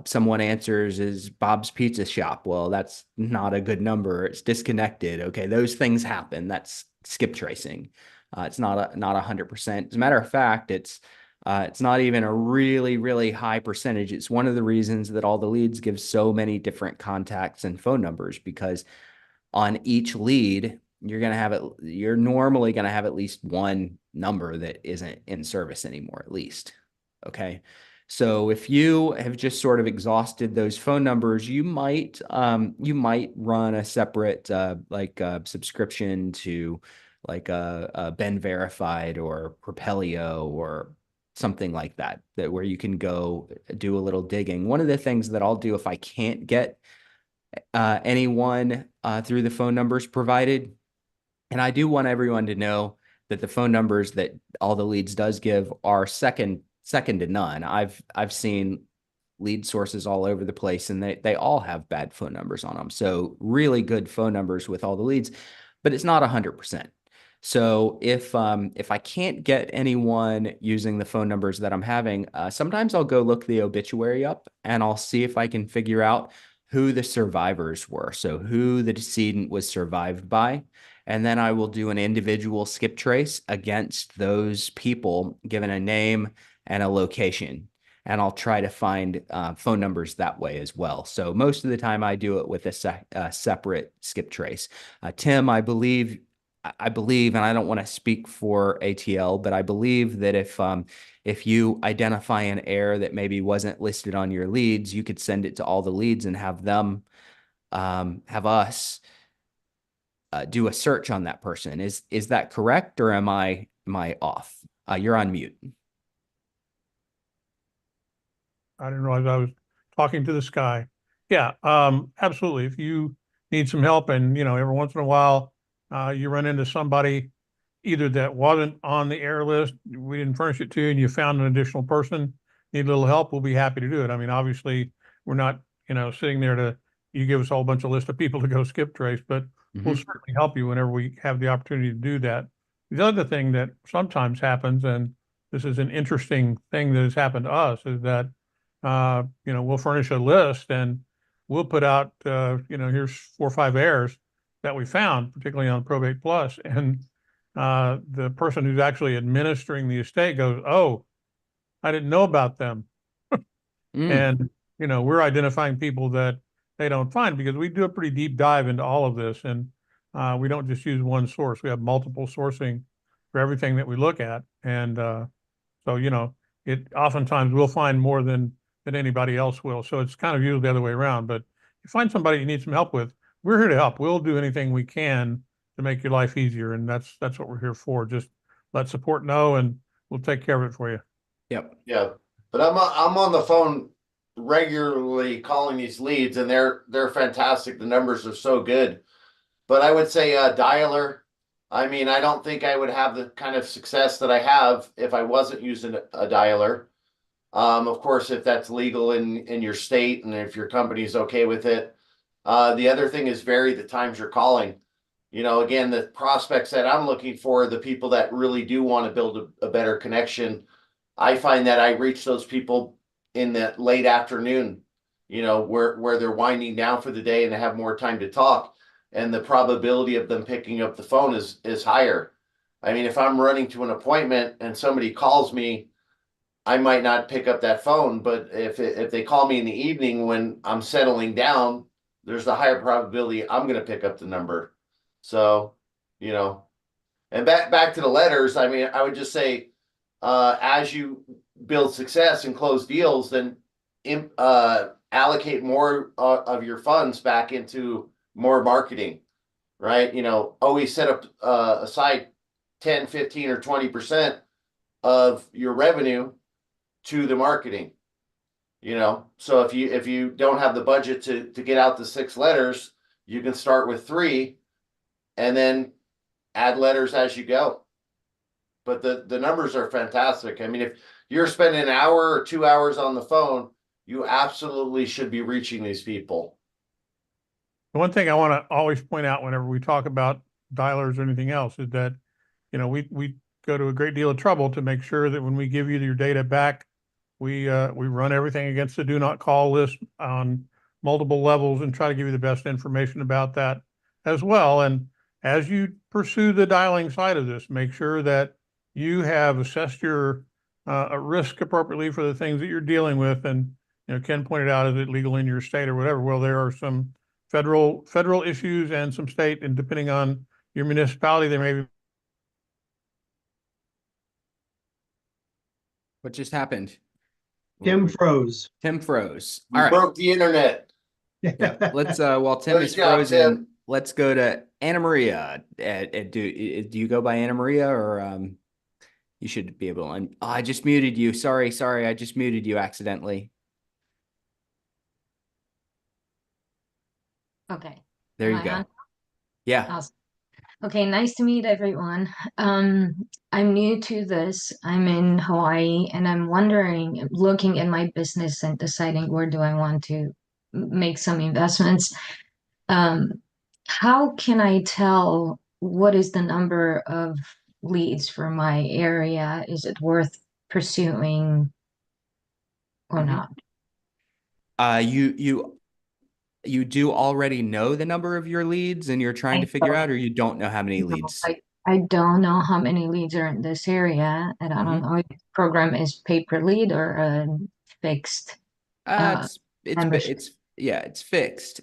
someone answers is Bob's Pizza Shop. Well, that's not a good number. It's disconnected. Okay. Those things happen. That's skip tracing. It's not 100%. As a matter of fact, it's not even a really, really high percentage. It's one of the reasons that all the leads give so many different contacts and phone numbers, because on each lead, you're normally going to have at least one number that isn't in service anymore, at least. Okay. So if you have just sort of exhausted those phone numbers, you might run a separate subscription to like a Ben Verified or Propelio or something like that, where you can go do a little digging. One of the things that I'll do if I can't get anyone through the phone numbers provided, and I do want everyone to know that the phone numbers that all the leads does give are second to none. I've seen lead sources all over the place, and they all have bad phone numbers on them. So really good phone numbers with all the leads, but it's not 100%. So if I can't get anyone using the phone numbers that I'm having, sometimes I'll go look the obituary up and I'll see if I can figure out who the survivors were. So who the decedent was survived by. And then I will do an individual skip trace against those people, given a name and a location. And I'll try to find phone numbers that way as well. So most of the time I do it with a separate skip trace. Tim, I believe, and I don't want to speak for ATL, but I believe that if you identify an error that maybe wasn't listed on your leads, you could send it to all the leads and have them have us do a search on that person. Is that correct, or am I off? You're on mute. I didn't realize I was talking to the sky. Yeah, absolutely. If you need some help, and every once in a while you run into somebody either that wasn't on the error list, we didn't furnish it to you, and you found an additional person, need a little help, we'll be happy to do it. I mean, obviously, we're not sitting there to you give us a whole bunch of list of people to go skip trace, but we'll certainly help you whenever we have the opportunity to do that. The other thing that sometimes happens, and this is an interesting thing that has happened to us, is that we'll furnish a list and we'll put out here's 4 or 5 errors that we found, particularly on Probate Plus, and the person who's actually administering the estate goes, "Oh, I didn't know about them." And we're identifying people that they don't find, because we do a pretty deep dive into all of this, and we don't just use one source. We have multiple sourcing for everything that we look at, and so it oftentimes we'll find more than anybody else will. So it's kind of usually the other way around. But you find somebody you need some help with, we're here to help. We'll do anything we can to make your life easier, and that's what we're here for. Just let support know, and we'll take care of it for you. Yep. Yeah, but I'm on the phone regularly calling these leads, and they're fantastic. The numbers are so good. But I would say dialer. I mean, I don't think I would have the kind of success that I have if I wasn't using a dialer. Of course, if that's legal in your state and if your company's okay with it. The other thing is vary the times you're calling. Again, the prospects that I'm looking for are the people that really do want to build a better connection. I find that I reach those people in the late afternoon, where they're winding down for the day and they have more time to talk. And the probability of them picking up the phone is higher. I mean, if I'm running to an appointment and somebody calls me, I might not pick up that phone, but if they call me in the evening when I'm settling down, there's a higher probability I'm going to pick up the number. So, and back to the letters, I mean, I would just say, as you build success and close deals, then allocate more of your funds back into more marketing, right? Always set up aside 10, 15, or 20% of your revenue to the marketing. So if you don't have the budget to get out the 6 letters, you can start with 3 and then add letters as you go. But the numbers are fantastic. I mean, if you're spending an hour or 2 hours on the phone, you absolutely should be reaching these people. The one thing I want to always point out whenever we talk about dialers or anything else is that, we go to a great deal of trouble to make sure that when we give you your data back, we run everything against the do not call list on multiple levels and try to give you the best information about that as well. And as you pursue the dialing side of this, make sure that you have assessed your risk appropriately for the things that you're dealing with. And, Ken pointed out, is it legal in your state or whatever? Well, there are some federal issues and some state, and depending on your municipality, there may be. What just happened? Tim froze. Tim froze. We All right. broke the internet. Yeah. Let's while Tim Nice is job, frozen, Tim. let's go to Anna Maria. Do you go by Anna Maria, or you should be able to I just muted you. Sorry, I just muted you accidentally. Okay. There you Am I go. on? Yeah. Awesome. Okay, nice to meet everyone. I'm new to this. I'm in Hawaii, and I'm wondering, looking at my business and deciding where do I want to make some investments. How can I tell what is the number of leads for my area? Is it worth pursuing or Mhm. not? You do already know the number of your leads and you're trying I to figure don't out, or you don't know how many know. leads? I don't know how many leads are in this area, and I don't know if the program is pay per lead or a fixed membership. It's fixed.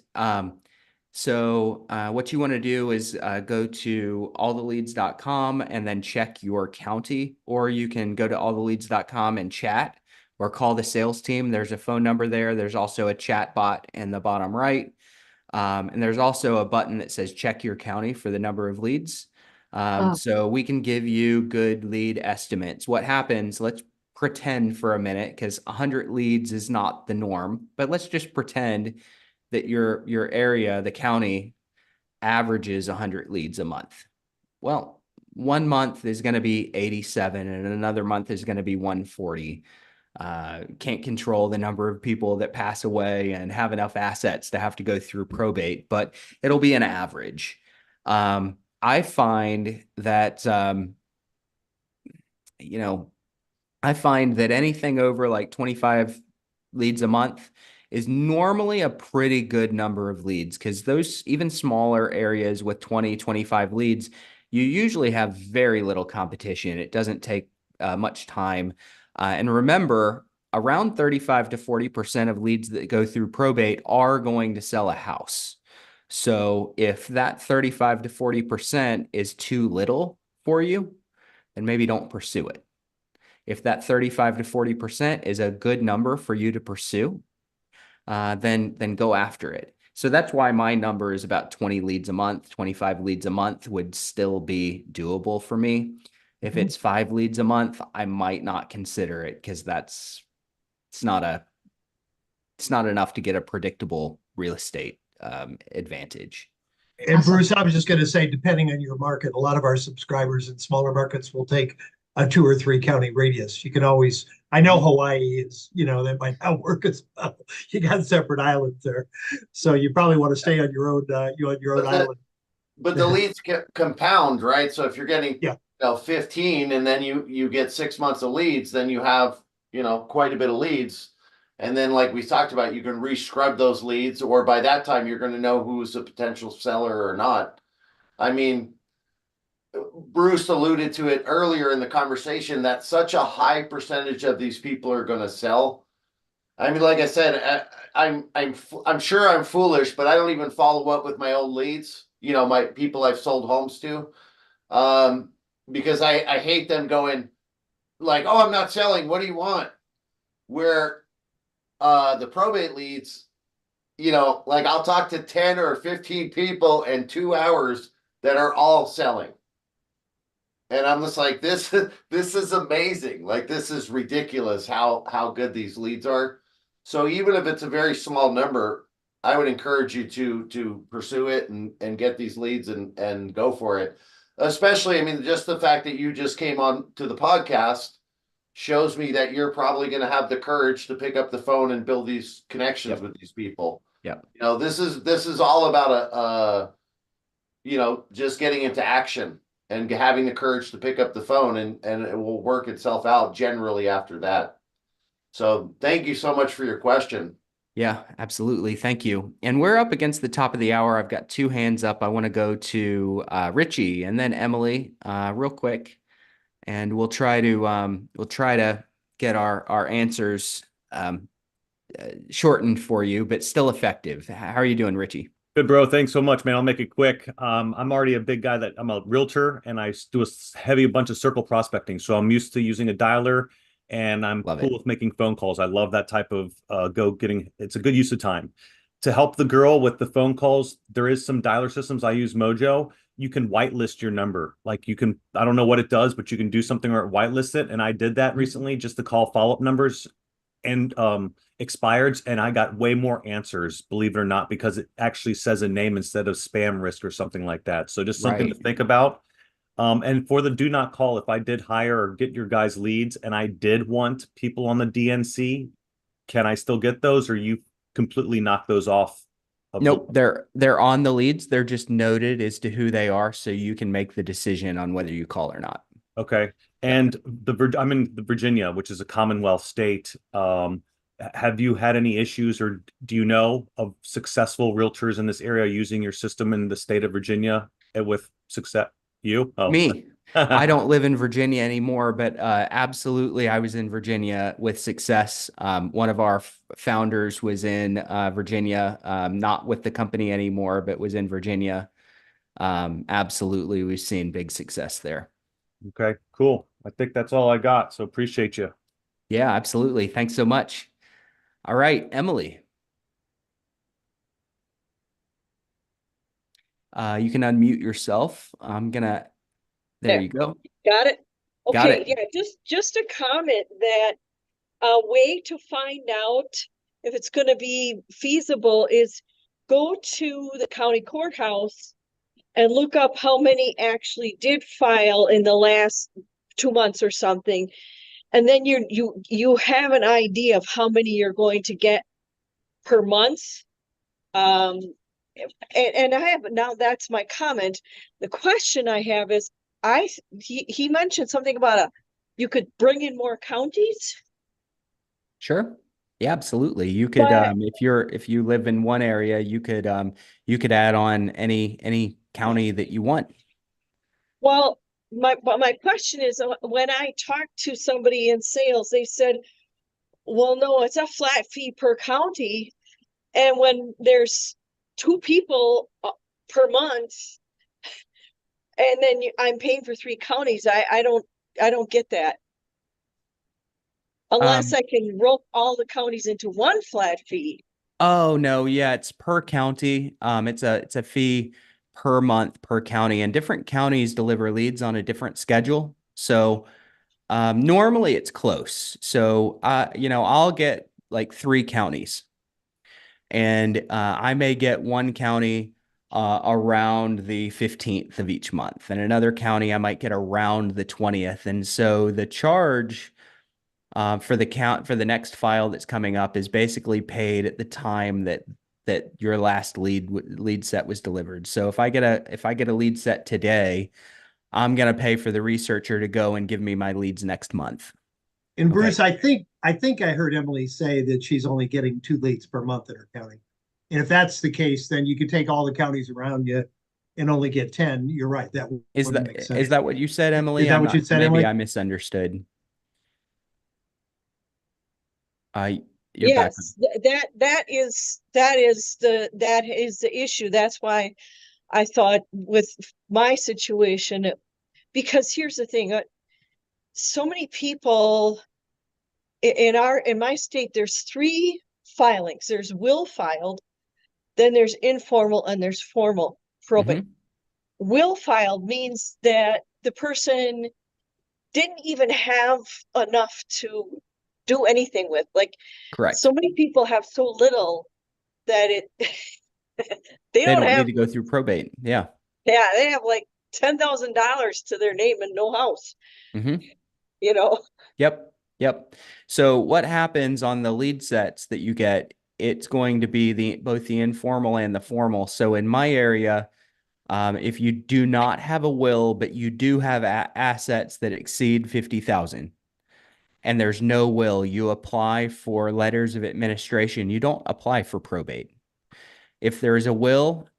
So what you want to do is go to alltheleads.com and then check your county, or you can go to alltheleads.com and chat or call the sales team. There's a phone number there. There's also a chat bot in the bottom right. And there's also a button that says check your county for the number of leads. So we can give you good lead estimates. What happens, let's pretend for a minute, because 100 leads is not the norm, but let's just pretend that your area, the county, averages 100 leads a month. Well, 1 month is going to be 87 and another month is going to be 140. Can't control the number of people that pass away and have enough assets to have to go through probate, but it'll be an average. I find that, I find that anything over like 25 leads a month is normally a pretty good number of leads, because those even smaller areas with 20, 25 leads, you usually have very little competition. It doesn't take much time. And remember, around 35 to 40% of leads that go through probate are going to sell a house. So if that 35 to 40% is too little for you, then maybe don't pursue it. If that 35 to 40% is a good number for you to pursue, then go after it. So that's why my number is about 20 leads a month. 25 leads a month would still be doable for me. If it's 5 leads a month, I might not consider it, because it's not enough to get a predictable real estate advantage. And Bruce, I was just going to say, depending on your market, a lot of our subscribers in smaller markets will take a 2 or 3 county radius. You can always, I know Hawaii is, that might not work as well. You got separate islands there. So you probably want to stay on your own, island. But the leads compound, right? So if you're getting 15 and then you get 6 months of leads, then you have, quite a bit of leads. And then, like we talked about, you can re-scrub those leads, or by that time you're going to know who's a potential seller or not. I mean, Bruce alluded to it earlier in the conversation that such a high percentage of these people are going to sell. I mean, like I said, I'm sure I'm foolish, but I don't even follow up with my old leads. My people I've sold homes to, because I hate them going like, "Oh, I'm not selling. What do you want?" Where the probate leads, like I'll talk to 10 or 15 people in 2 hours that are all selling. And I'm just like, this is amazing. Like, this is ridiculous how good these leads are. So even if it's a very small number, I would encourage you to pursue it and get these leads and go for it. Especially, I mean, just the fact that you just came on to the podcast shows me that you're probably going to have the courage to pick up the phone and build these connections with these people. Yeah. This is all about just getting into action and having the courage to pick up the phone, and it will work itself out generally after that. So thank you so much for your question. Yeah, absolutely. Thank you. And we're up against the top of the hour. I've got two hands up. I want to go to Richie and then Emily real quick, and we'll try to get our answers shortened for you, but still effective. How are you doing, Richie? Good, bro. Thanks so much, man. I'll make it quick. I'm already a big guy that I'm a realtor and I do a heavy bunch of circle prospecting. So I'm used to using a dialer and I'm Love cool it. with making phone calls. I love that type of it's a good use of time. To help the girl with the phone calls, there is some dialer systems. I use Mojo. You can whitelist your number. Like you can, I don't know what it does, but you can do something or whitelist it. And I did that recently just to call follow-up numbers and expireds, and I got way more answers, believe it or not, because it actually says a name instead of spam risk or something like that. So just something to think about. And for the do not call, if I did hire or get your guys leads and I did want people on the DNC, can I still get those, or you completely knock those off? Nope, they're on the leads. They're just noted as to who they are, so you can make the decision on whether you call or not. Okay. And I'm in the Virginia, which is a Commonwealth state. Have you had any issues, or do you know of successful realtors in this area using your system in the state of Virginia with success? You? Oh. Me. I don't live in Virginia anymore, but absolutely, I was in Virginia with success. One of our founders was in Virginia, not with the company anymore, but was in Virginia. Absolutely, we've seen big success there. Okay, cool. I think that's all I got. So appreciate you. Yeah, absolutely. Thanks so much. All right, Emily. You can unmute yourself. There you go. Got it. Got Okay, it. yeah, just a comment that a way to find out if it's going to be feasible is go to the county courthouse and look up how many actually did file in the last 2 months or something. And then you have an idea of how many you're going to get per month. And I have now, that's my comment. The question I have is, he mentioned something about you could bring in more counties. Sure. Yeah, absolutely. You could, But if you live in one area, you could add on any county that you want. well, my question is, when I talked to somebody in sales, they said, well, no, it's a flat fee per county. And when there's 2 people per month, and then I'm paying for 3 counties, I don't get that. Unless I can rope all the counties into one flat fee. Oh no, yeah, it's per county. It's a fee per month per county, and different counties deliver leads on a different schedule. So normally it's close. So I'll get like 3 counties, and I may get one county around the 15th of each month, and another county I might get around the 20th. And so the charge for the next file that's coming up is basically paid at the time that your last lead set was delivered. So if I get a lead set today, I'm going to pay for the researcher to go and give me my leads next month. And Bruce, okay. I think I heard Emily say that she's only getting 2 leads per month in her county. And if that's the case, then you could take all the counties around you and only get 10. You're right. That is that what you said, Emily? Is that what you said, maybe Emily? I misunderstood. Yes, that is the issue. That's why I thought with my situation, because here's the thing, so many people in my state, there's 3 filings. There's will filed, then there's informal, and there's formal probate. Mm-hmm. Will filed means that the person didn't even have enough to do anything with. Like, correct. So many people have so little that they don't need to go through probate. Yeah. Yeah, they have like $10,000 to their name and no house. Mm-hmm. Yep. So what happens on the lead sets that you get? It's going to be both the informal and the formal. So in my area, if you do not have a will, but you do have assets that exceed 50,000, and there's no will, you apply for letters of administration. You don't apply for probate. If there's a will,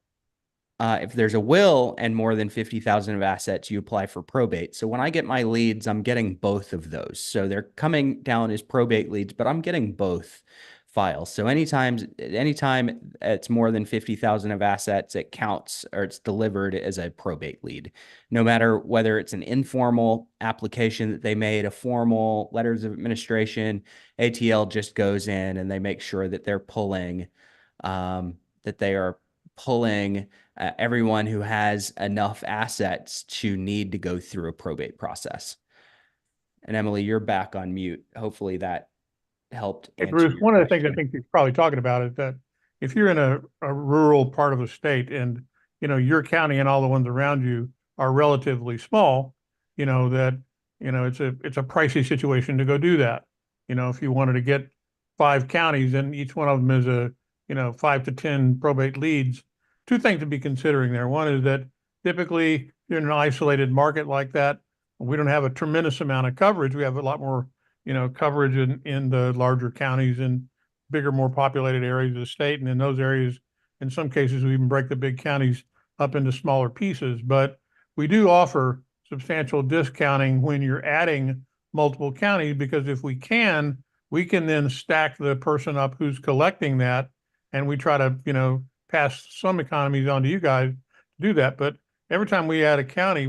and more than 50,000 of assets, you apply for probate. So when I get my leads, I'm getting both of those. So they're coming down as probate leads, but I'm getting both files. So anytime it's more than 50,000 of assets, it counts, or it's delivered as a probate lead. No matter whether it's an informal application that they made, a formal letters of administration, ATL just goes in and they make sure that they're pulling, everyone who has enough assets to need to go through a probate process. And Emily, you're back on mute. Hopefully that helped Hey, answer Bruce, your one of the things I question. think you're probably talking about is that if you're in a rural part of the state and, your county and all the ones around you are relatively small, that, it's a pricey situation to go do that. If you wanted to get 5 counties and each one of them is a, 5 to 10 probate leads, 2 things to be considering there. One is that typically you're in an isolated market like that. We don't have a tremendous amount of coverage. We have a lot more coverage in the larger counties and bigger, more populated areas of the state. And in those areas, in some cases, we even break the big counties up into smaller pieces. But we do offer substantial discounting when you're adding multiple counties, because if we can then stack the person up who's collecting that. And we try to, pass some economies on to you guys to do that. But every time we add a county,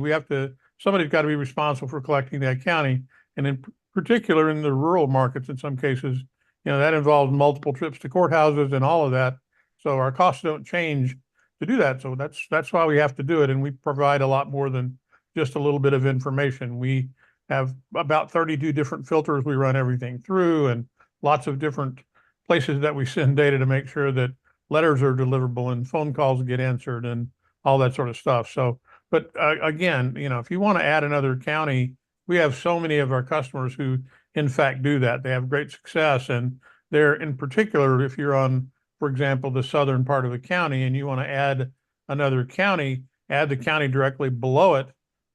somebody's got to be responsible for collecting that county. And in particular in the rural markets, in some cases, that involves multiple trips to courthouses and all of that. So our costs don't change to do that. So that's why we have to do it. And we provide a lot more than just a little bit of information. We have about 32 different filters we run everything through, and lots of different places that we send data to make sure that letters are deliverable and phone calls get answered and all that sort of stuff. So, but again, if you want to add another county, we have so many of our customers who, in fact, do that. They have great success. And they're, in particular, if you're on, for example, the southern part of the county and you want to add another county, add the county directly below it.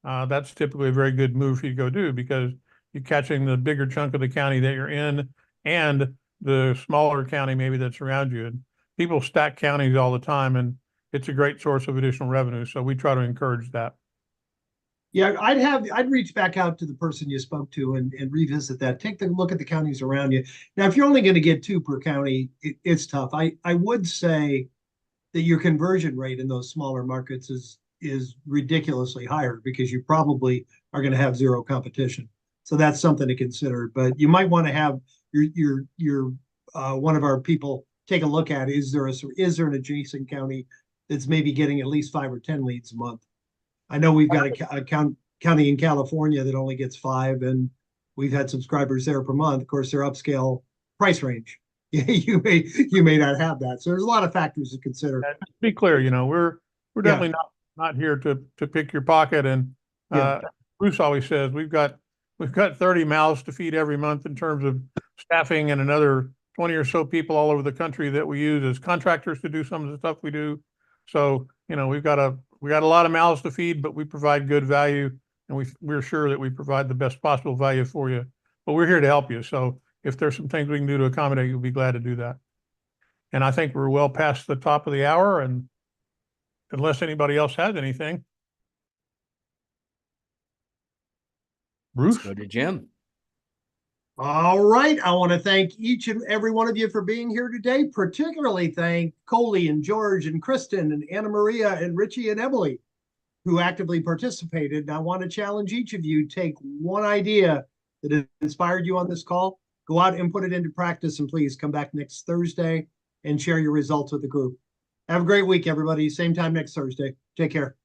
That's typically a very good move for you to go do, because you're catching the bigger chunk of the county that you're in and the smaller county maybe that's around you. And people stack counties all the time, and it's a great source of additional revenue. So we try to encourage that. Yeah, I'd reach back out to the person you spoke to and revisit that. Take a look at the counties around you. Now, if you're only going to get 2 per county, it's tough. I would say that your conversion rate in those smaller markets is ridiculously higher, because you probably are going to have 0 competition. So that's something to consider. But you might want to have your one of our people take a look at, is there an adjacent county that's maybe getting at least 5 or 10 leads a month? I know we've got a county in California that only gets 5, and we've had subscribers there per month. Of course, they're upscale price range. You may not have that. So there's a lot of factors to consider. And to be clear, we're definitely not here to pick your pocket. And Bruce always says we've got 30 mouths to feed every month in terms of staffing, and another 20 or so people all over the country that we use as contractors to do some of the stuff we do. So, we've got a lot of mouths to feed, but we provide good value, and we're sure that we provide the best possible value for you. But we're here to help you. So if there's some things we can do to accommodate you, we'll be glad to do that. And I think we're well past the top of the hour, and unless anybody else has anything. Bruce? Let's go to Jim. All right. I want to thank each and every one of you for being here today. Particularly thank Coley and George and Kristen and Anna Maria and Richie and Emily, who actively participated. And I want to challenge each of you, take one idea that inspired you on this call, go out and put it into practice, and please come back next Thursday and share your results with the group. Have a great week, everybody. Same time next Thursday. Take care.